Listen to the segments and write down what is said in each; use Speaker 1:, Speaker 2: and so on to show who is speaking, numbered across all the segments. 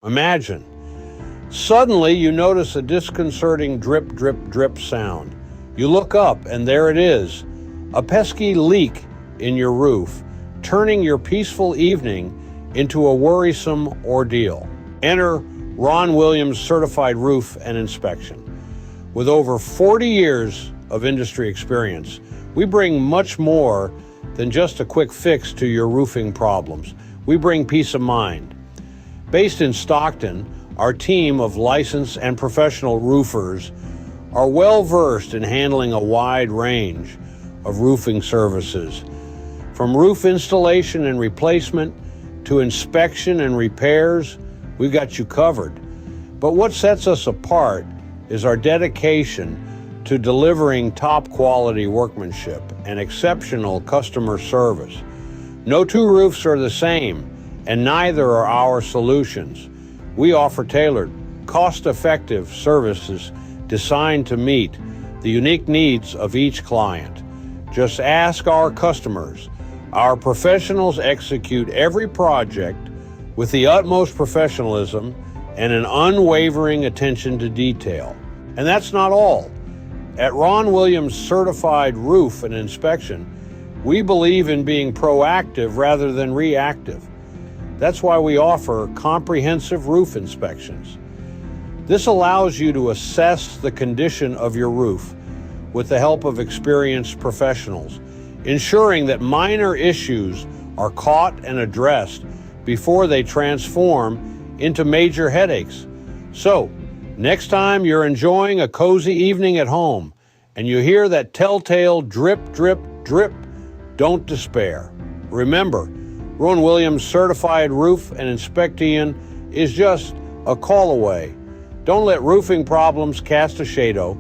Speaker 1: Imagine. Suddenly you notice a disconcerting drip, drip, drip sound. You look up and there it is, a pesky leak in your roof, turning your peaceful evening into a worrisome ordeal. Enter Ron Williams Certified Roof and Inspection. With over 40 years of industry experience, we bring much more than just a quick fix to your roofing problems. We bring peace of mind. Based in Stockton, our team of licensed and professional roofers are well versed in handling a wide range of roofing services. From roof installation and replacement to inspection and repairs, we've got you covered. But what sets us apart is our dedication to delivering top quality workmanship and exceptional customer service. No two roofs are the same, and neither are our solutions. We offer tailored, cost-effective services designed to meet the unique needs of each client. Just ask our customers. Our professionals execute every project with the utmost professionalism and an unwavering attention to detail. And that's not all. At Ron Williams Certified Roof and Inspection, we believe in being proactive rather than reactive. That's why we offer comprehensive roof inspections. This allows you to assess the condition of your roof with the help of experienced professionals, ensuring that minor issues are caught and addressed before they transform into major headaches. So, next time you're enjoying a cozy evening at home and you hear that telltale drip, drip, drip, don't despair. Remember, Ron Williams Certified Roof and Inspection is just a call away. Don't let roofing problems cast a shadow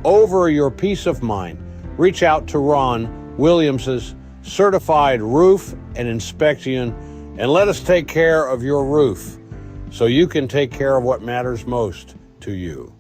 Speaker 1: over your peace of mind. Reach out to Ron Williams' Certified Roof and Inspection and let us take care of your roof so you can take care of what matters most to you.